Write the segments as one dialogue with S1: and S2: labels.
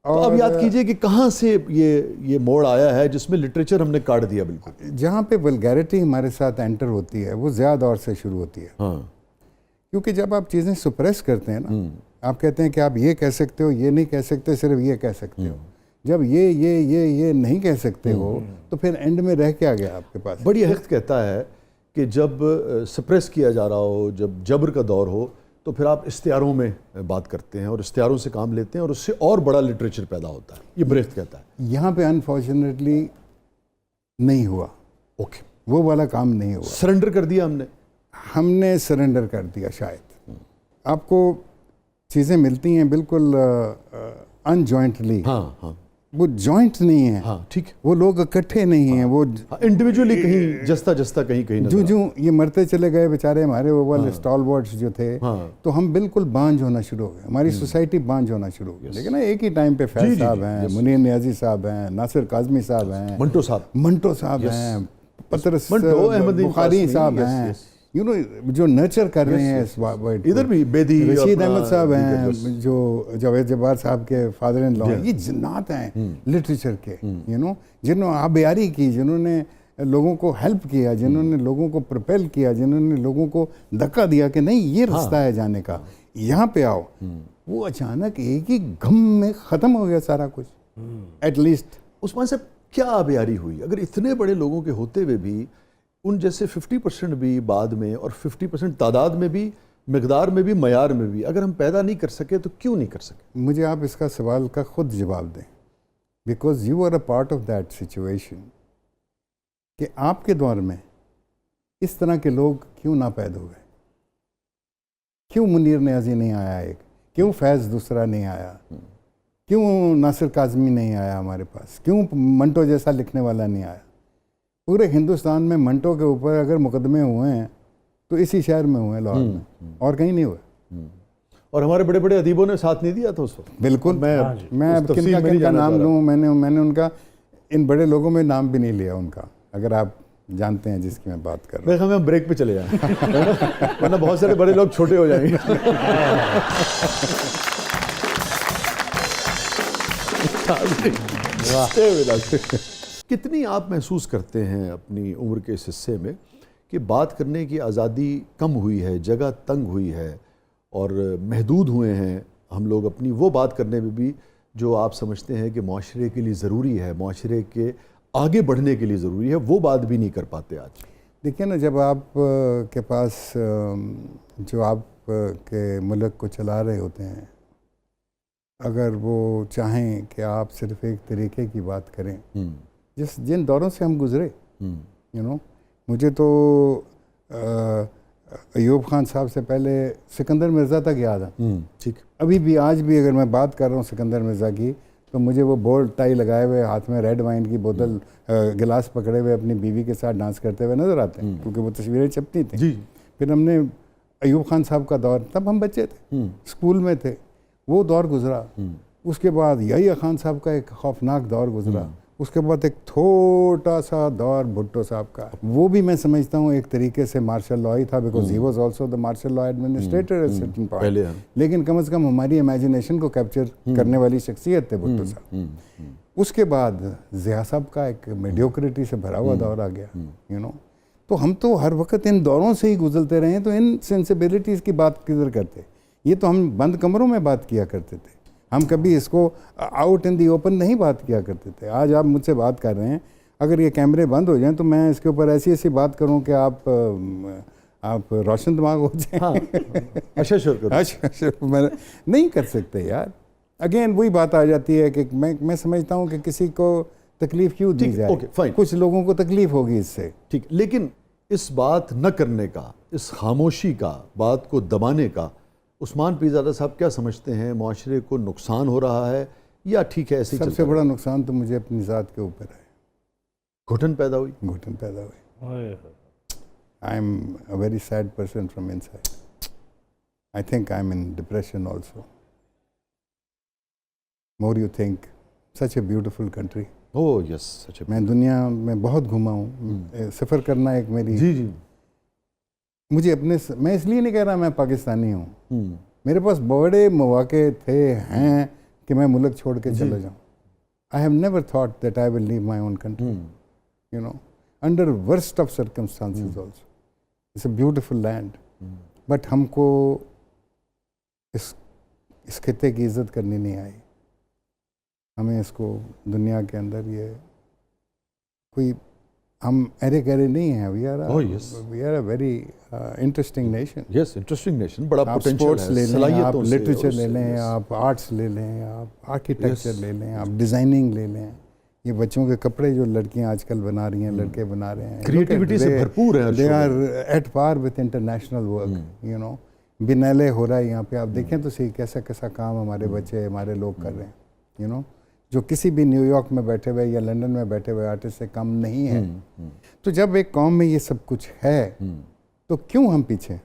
S1: तो अब याद कीजिए कि कहाँ से ये मोड़ आया है जिसमें लिटरेचर हमने काट दिया बिल्कुल।
S2: जहाँ पे वल्गैरिटी हमारे साथ एंटर होती है वो ज़्यादा दौर से शुरू होती है।
S1: हाँ।
S2: क्योंकि जब आप चीज़ें सुप्रेस करते हैं ना, आप कहते हैं कि आप ये कह सकते हो, ये नहीं कह सकते, सिर्फ ये कह सकते हो। जब ये नहीं कह सकते हो तो फिर एंड में रह के आ गया आपके पास।
S1: बड़ी हक़ कहता है कि जब सप्रेस किया जा रहा हो, जब जबर का दौर हो, तो फिर आप इश्तिहारों में बात करते हैं और इश्तिहारों से काम लेते हैं और उससे और बड़ा लिटरेचर पैदा होता है। ये ब्रेख्त कहता है।
S2: यहाँ पे अनफॉर्चुनेटली नहीं हुआ।
S1: ओके,
S2: वो वाला काम नहीं हुआ।
S1: सरेंडर कर दिया
S2: हमने सरेंडर कर दिया शायद। आपको चीज़ें मिलती हैं बिल्कुल अनजॉइंटली।
S1: हाँ हाँ,
S2: वो जॉइंट नहीं है।
S1: हाँ ठीक,
S2: वो लोग इकट्ठे नहीं हैं। वो
S1: इंडिविजुअली कहीं जस्ता जस्ता कहीं
S2: जो ये मरते चले गए बेचारे हमारे वो वाले स्टॉलवर्ड्स जो थे। तो हम बिल्कुल बांझ होना शुरू हो गए, हमारी सोसाइटी बांझ होना शुरू हो गई। लेकिन एक ही टाइम पे फैज साहब हैं, मुनीर नियाजी साहब हैं, नासिर काजमी साहब हैं, मंटो साहब हैं, पतरस बुखारी साहब हैं, यू नो, जो नर्चर कर रहे हैं इस वर्ड।
S1: इधर भी बेदी,
S2: रशीद अहमद साहब हैं, जो जावेद जब्बार साहब के फादर इन लॉ हैं। ये जिन्नात हैं लिटरेचर के, यू नो, जिन्होंने आबियारी की, जिन्होंने लोगों को हेल्प किया, जिन्होंने लोगों को प्रोपेल किया, जिन्होंने लोगों को धक्का दिया कि नहीं ये रास्ता है जाने का, यहाँ पे आओ। वो अचानक एक ही गम में ख़त्म हो गया सारा कुछ। एटलीस्ट
S1: उस्मान साहब क्या आबियारी हुई? अगर इतने बड़े लोगों के होते हुए भी उन जैसे 50% भी बाद में और 50% तादाद में भी, मिकदार में भी, मयार में भी अगर हम पैदा नहीं कर सके तो क्यों नहीं कर सके?
S2: मुझे आप इसका सवाल का खुद जवाब दें, because you are a part of that situation कि आपके दौर में इस तरह के लोग क्यों ना पैदा हुए? क्यों मुनीर नियाज़ी नहीं आया एक? क्यों फैज़ दूसरा नहीं आया? क्यों नासिर काज़मी नहीं आया हमारे पास? क्यों मंटो जैसा लिखने वाला नहीं आया? पूरे हिंदुस्तान में मंटो के ऊपर अगर मुकदमे हुए हैं तो इसी शहर में हुए, लाहौर में, और कहीं नहीं हुए।
S1: और हमारे बड़े बड़े अदीबों ने साथ नहीं दिया था उस वक्त।
S2: बिल्कुल। मैं अब किनका नाम लूँ? मैंने उनका, इन बड़े लोगों में नाम भी नहीं लिया उनका, अगर आप जानते हैं जिसकी मैं बात कर रहा हूँ।
S1: हम ब्रेक पे चले जाएं वरना बहुत सारे बड़े लोग छोटे हो जाएंगे। कितनी आप महसूस करते हैं अपनी उम्र के इस हिस्से में कि बात करने की आज़ादी कम हुई है, जगह तंग हुई है और महदूद हुए हैं हम लोग अपनी वो बात करने में भी जो आप समझते हैं कि माशरे के लिए ज़रूरी है, माशरे के आगे बढ़ने के लिए ज़रूरी है, वो बात भी नहीं कर पाते आज?
S2: देखिए ना, जब आप के पास जो आप के मुल्क को चला रहे होते हैं, अगर वो चाहें कि आप सिर्फ एक तरीके की बात करें, जिन दौरों से हम गुज़रे, यू नो, मुझे तो अयूब खान साहब से पहले सिकंदर मिर्ज़ा तक याद है।
S1: ठीक,
S2: अभी भी आज भी अगर मैं बात कर रहा हूँ सिकंदर मिर्ज़ा की, तो मुझे वो बोल्ड टाई लगाए हुए, हाथ में रेड वाइन की बोतल, गिलास पकड़े हुए अपनी बीवी के साथ डांस करते हुए नज़र आते हैं, क्योंकि वो तस्वीरें छपती थी। फिर हमने अयूब खान साहब का दौर, तब हम बच्चे थे, स्कूल में थे, वो दौर गुजरा। उसके बाद याहिया खान साहब का एक खौफनाक दौर गुजरा। उसके बाद एक छोटा सा दौर भुट्टो साहब का, वो भी मैं समझता हूँ एक तरीके से मार्शल लॉ ही था, because he was also the martial law administrator at certain point. लेकिन कम से कम हमारी इमेजिनेशन को कैप्चर करने वाली शख्सियत थे भुट्टो साहब। उसके बाद ज़िया साहब का एक मेडियोक्रिटी से भरा हुआ दौर आ गया, यू नो। तो हम तो हर वक्त इन दौरों से ही गुजरते रहे हैं, तो इन सेंसिबिलिटीज़ की बात किधर करते? ये तो हम बंद कमरों में बात किया करते थे, हम कभी इसको आउट इन दी ओपन नहीं बात किया करते थे। आज आप मुझसे बात कर रहे हैं, अगर ये कैमरे बंद हो जाएं तो मैं इसके ऊपर ऐसी ऐसी बात करूं कि आप रोशन दिमाग हो जाए।
S1: हाँ।
S2: अच्छा, मैं नहीं कर सकते यार। अगेन वही बात आ जाती है कि मैं समझता हूं कि किसी को तकलीफ क्यों दी जाए। कुछ लोगों को तकलीफ होगी इससे,
S1: ठीक, लेकिन इस बात न करने का, इस खामोशी का, बात को दबाने का उस्मान पीरज़ादा साहब क्या समझते हैं? माशरे को नुकसान हो रहा है या ठीक है ऐसे ही?
S2: सबसे बड़ा नुकसान तो मुझे अपनी ज़ात के ऊपर है।
S1: घुटन पैदा हुई।
S2: I am a very sad person from inside. I think I am in depression also. More you think, such a beautiful country.
S1: Oh yes, such a.
S2: मैं दुनिया में बहुत घूमा हूँ, सफ़र करना एक मेरी,
S1: जी,
S2: मुझे अपने, मैं इसलिए नहीं कह रहा मैं पाकिस्तानी हूँ, मेरे पास बड़े मौके थे, हैं, कि मैं मुल्क छोड़ के चला जाऊँ. I have never thought that I will leave my own country. You know, under worst of circumstances also. It's a beautiful land. But हमको इस खित्ते की इज्जत करनी नहीं आई. हमें इसको दुनिया के अंदर ये कोई हम अरे गहरे नहीं हैं. We are a very interesting nation.
S1: Yes, interesting nation. बड़ा
S2: आप
S1: पोटेंशियल
S2: स्पोर्ट्स
S1: है,
S2: ले लें, आप
S1: सलाहियतों से,
S2: लिटरेचर
S1: उससे,
S2: ले लें,
S1: yes.
S2: आप आर्ट्स ले लें, आप आर्किटेक्चर ले लें, आप डिज़ाइनिंग ले लें. ये बच्चों के कपड़े जो लड़कियां आजकल बना रही हैं, लड़के बना रहे हैं,
S1: क्रिएटिविटी से भरपूर है.
S2: They are at par with international work. You know, biennale हो रहा है यहाँ पे. आप देखें तो सही कैसा कैसा काम हमारे बच्चे, हमारे लोग कर रहे हैं. यू नो, जो किसी भी न्यूयॉर्क में बैठे हुए या लंदन में बैठे हुए आर्टिस्ट से कम नहीं है. तो जब एक कौम में ये सब कुछ है तो क्यों हम पीछे हैं?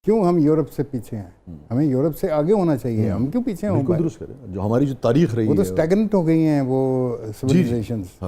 S2: क्यों हम यूरोप से पीछे हैं? हमें यूरोप से आगे होना चाहिए. हम क्यों पीछे हैं?
S1: बिल्कुल दुरुस्त करें. जो हमारी जो तारीख रही
S2: वो तो
S1: है,
S2: स्टैगनेंट हो गई हैं वो civilisations.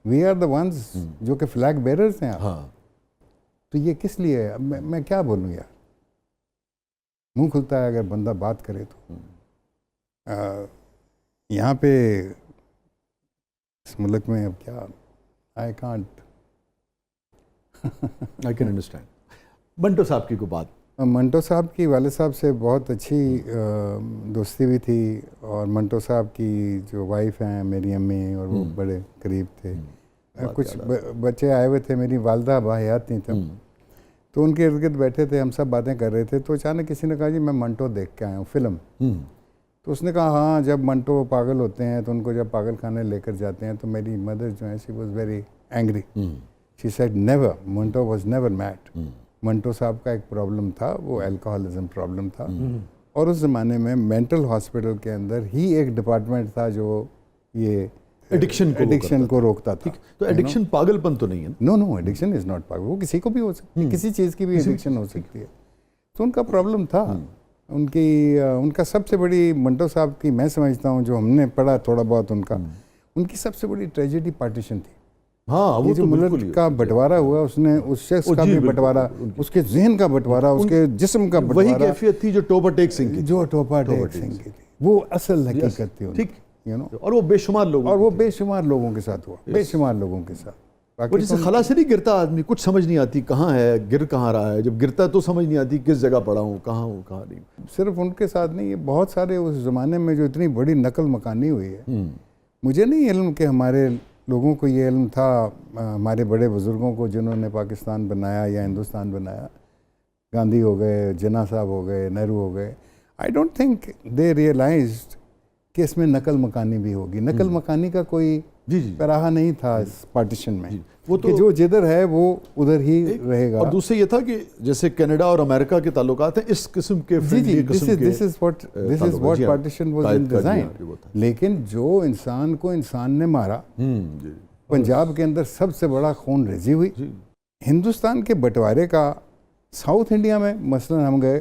S2: We are the ones जो कि फ्लैग बेरर्स हैं. तो ये किस लिए है? अब मैं क्या बोलूँ यार. मुंह खुलता है अगर बंदा बात करे तो. यहाँ पे इस मुल्क में अब क्या, I can't.
S1: I can understand. Manto साहब की कोई बात.
S2: मंटो साहब की वाले साहब से बहुत अच्छी दोस्ती भी थी. और मंटो साहब की जो वाइफ हैं मेरी अम्मी, और वो बड़े करीब थे. कुछ बच्चे आए हुए थे, मेरी वालदा बाहयात नहीं थे, तो उनके इर्द गिर्द बैठे थे, हम सब बातें कर रहे थे. तो अचानक किसी ने कहा जी मैं मंटो देख के आया हूँ फिल्म. तो उसने कहा हाँ, जब मंटो पागल होते हैं तो उनको जब पागल खाने लेकर जाते हैं तो मेरी मदर जो है she was very angry. She said never, Manto was never mad. Manto साहब का एक प्रॉब्लम था, वो अल्कोहलिज्म प्रॉब्लम था. और उस ज़माने में मेंटल हॉस्पिटल के अंदर ही एक डिपार्टमेंट था जो ये एडिक्शन को रोकता था.
S1: तो एडिक्शन पागलपन तो नहीं है.
S2: नो, एडिक्शन इज़ नॉट पागल. वो किसी को भी हो सकती है, किसी चीज़ की भी एडिक्शन हो सकती है. तो उनका प्रॉब्लम था. उनका सबसे बड़ी, मंटो साहब की मैं समझता हूँ, जो हमने पढ़ा थोड़ा बहुत उनकी सबसे बड़ी ट्रेजेडी पार्टीशन थी.
S1: हाँ, वो
S2: जो
S1: तो
S2: मुल्क का बटवारा हुआ, उसने उस शख्स का भी बटवारा, उसके जहन का बटवारा, उसके जिस्म का बटवारा.
S1: वही कैफियत थी जो टोपा टेक सिंह की,
S2: जो टोपा टेक सिंह की थी. वो असल हकीकत थी.
S1: ठीक,
S2: यू नो.
S1: और वो बेशुमार
S2: लोगों के साथ हुआ. बेशुमार लोगों के साथ.
S1: वो जैसे खला से नहीं गिरता आदमी, कुछ समझ नहीं आती कहाँ है, गिर कहाँ रहा है. जब गिरता तो समझ नहीं आती किस जगह पड़ा हूँ, कहाँ नहीं.
S2: सिर्फ उनके साथ नहीं, ये बहुत सारे उस ज़माने में जो इतनी बड़ी नकल मकानी हुई है. मुझे नहीं इल्म कि हमारे लोगों को ये इल्म था, हमारे बड़े बुज़ुर्गों को जिन्होंने पाकिस्तान बनाया या हिंदुस्तान बनाया, गांधी हो गए, जिन्ना साहब हो गए, नेहरू हो गए. I don't think they realised कि इसमें नकल मकानी भी होगी. नकल मकानी का कोई पैराहा नहीं था इस पार्टीशन में. वो तो जो जिधर है वो उधर ही रहेगा.
S1: और दूसरे ये था कि जैसे कनाडा और अमेरिका के ताल्लुकात हैं इस किस्म के.
S2: This is what partition was in design. लेकिन जो इंसान को इंसान ने मारा, पंजाब के अंदर सबसे बड़ा खून रेजी हुई. हिंदुस्तान के बंटवारे का साउथ इंडिया में मसलन हम गए,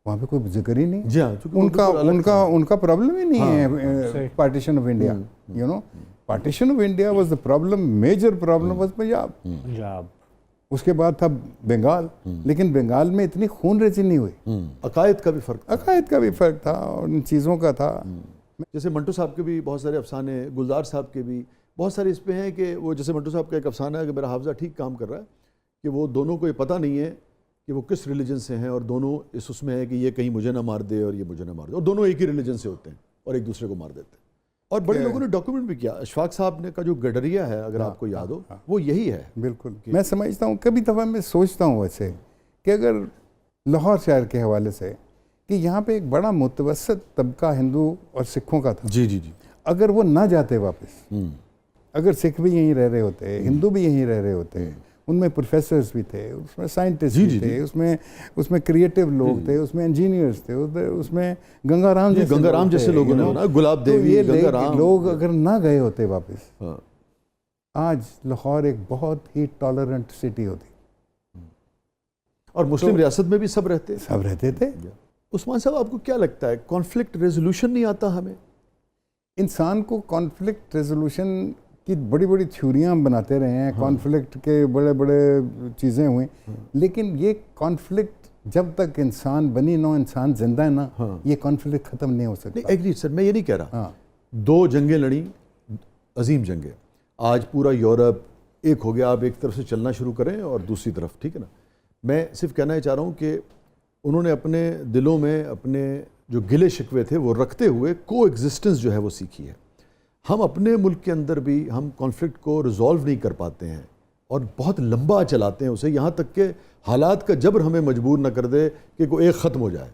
S2: वहाँ पे कोई जिक्र ही नहीं. उनका प्रॉब्लम ही नहीं है partition of India. You know, partition of India was the problem, major problem was Punjab. उसके बाद था बंगाल. लेकिन बंगाल में इतनी खून रेजी नहीं हुई.
S1: अकायद का भी फर्क
S2: था और इन चीज़ों का था.
S1: जैसे मंटो साहब के भी बहुत सारे अफसाने, गुलजार साहब के भी बहुत सारे इस पे हैं कि वो, जैसे मंटो साहब का एक अफसाना है कि मेरा हाफजा ठीक काम कर रहा है, कि वो दोनों को ये पता नहीं है कि वो किस रिलीजन से हैं, और दोनों उसमें है कि ये कहीं मुझे ना मार दे और ये मुझे ना मार दे, और दोनों एक ही रिलीजन से होते हैं और एक दूसरे को मार देते हैं. और बड़े लोगों ने डॉक्यूमेंट भी किया. अशफाक साहब ने का जो गडरिया है, अगर आपको याद हो, वो यही है.
S2: बिल्कुल. मैं समझता हूँ, कभी दफ़ा मैं सोचता हूँ वैसे कि अगर लाहौर शहर के हवाले से कि यहाँ पे एक बड़ा मुतवसत तबका हिंदू और सिखों का था.
S1: जी.
S2: अगर वो ना जाते वापस, अगर सिख भी यहीं रह रहे होते, हिंदू भी यहीं रह रहे होते, उनमें प्रोफेसर्स भी थे, उसमें साइंटिस्ट भी थे, उसमें क्रिएटिव लोग थे, उसमें इंजीनियर्स थे, उसमें गंगाराम
S1: जैसे लोगों ने बनाया, गुलाब देवी, गंगाराम
S2: लोग अगर ना गए होते वापस, आज लाहौर एक बहुत ही टॉलरेंट सिटी होती.
S1: और मुस्लिम रियासत में भी सब
S2: रहते थे.
S1: उस्मान साहब, आपको क्या लगता है, कॉन्फ्लिक्ट रेजोल्यूशन नहीं आता हमें?
S2: इंसान को कॉन्फ्लिक्ट रेजोल्यूशन कि बड़ी बड़ी थ्योरियाँ बनाते रहे हैं. कॉन्फ्लिक्ट के बड़े बड़े चीज़ें हुई, लेकिन ये कॉन्फ्लिक्ट जब तक इंसान बनी नौ इंसान जिंदा है ना, ये कॉन्फ्लिक्ट खत्म नहीं हो सकता।
S1: नहीं एग्री सर, मैं ये नहीं कह रहा।
S2: हाँ।
S1: 2 जंगें लड़ी, अजीम जंगें, आज पूरा यूरोप एक हो गया, आप एक तरफ से चलना शुरू करें और दूसरी तरफ, ठीक है ना। मैं सिर्फ कहना ही चाह रहा हूँ कि उन्होंने अपने दिलों में अपने जो गिले शिकवे थे वो रखते हुए को एग्जिस्टेंस जो है वो सीखी है। हम अपने मुल्क के अंदर भी हम कॉन्फ्लिक्ट को रिजॉल्व नहीं कर पाते हैं और बहुत लंबा चलाते हैं उसे, यहाँ तक कि हालात का जबर हमें मजबूर न कर दे कि कोई एक ख़त्म हो जाए।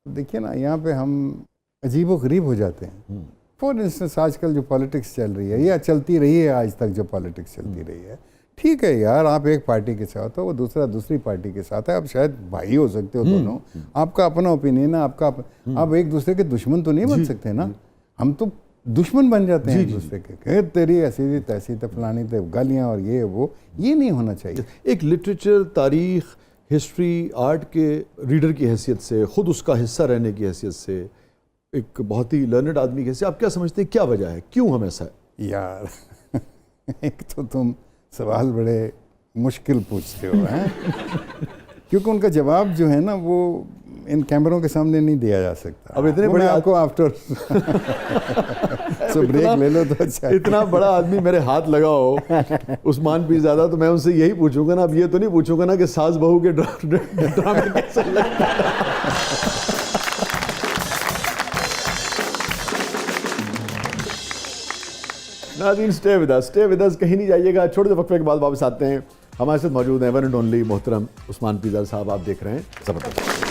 S2: देखिए ना, यहाँ पे हम अजीब व गरीब हो जाते हैं। फॉर इंस्टेंस आजकल जो पॉलिटिक्स चल रही है या चलती रही है, आज तक जो पॉलिटिक्स चलती रही है, ठीक है यार, आप एक पार्टी के साथ हो, वो दूसरा दूसरी पार्टी के साथ है, आप शायद भाई हो सकते हो दोनों, आपका अपना ओपिनियन है, आप एक दूसरे के दुश्मन तो नहीं बन सकते ना। हम तो दुश्मन बन जाते हैं एक दूसरे के, तेरी ऐसी थी तैसी थी फलानी थे, गालियाँ और ये नहीं होना चाहिए।
S1: एक लिटरेचर, तारीख, हिस्ट्री, आर्ट के रीडर की हैसियत से, ख़ुद उसका हिस्सा रहने की हैसियत से, एक बहुत ही लर्नड आदमी की हैसियत, आप क्या समझते हैं क्या वजह है, क्यों हम ऐसा है?
S2: यार एक तो तुम सवाल बड़े मुश्किल पूछते हो हैं क्योंकि उनका जवाब जो है ना वो इन कैमरों के सामने नहीं दिया जा सकता।
S1: अब इतने बड़े
S2: आपको आफ्टर सो ब्रेक ले लो तो अच्छा।
S1: इतना बड़ा आदमी मेरे हाथ लगा हो उस्मान पीरज़ादा, तो मैं उनसे यही पूछूंगा ना, अब ये तो नहीं पूछूंगा ना कि सास बहू के ड्रामे कैसे लगता है। नाज़रीन, स्टे विद अस, कहीं नहीं जाइएगा, छोटे से वक्फे के बाद वापस आते हैं। हमारे साथ मौजूद हैं वन एंड ओनली मोहतरम उस्मान पीरज़ादा साहब, आप देख रहे हैं ज़बरदस्त।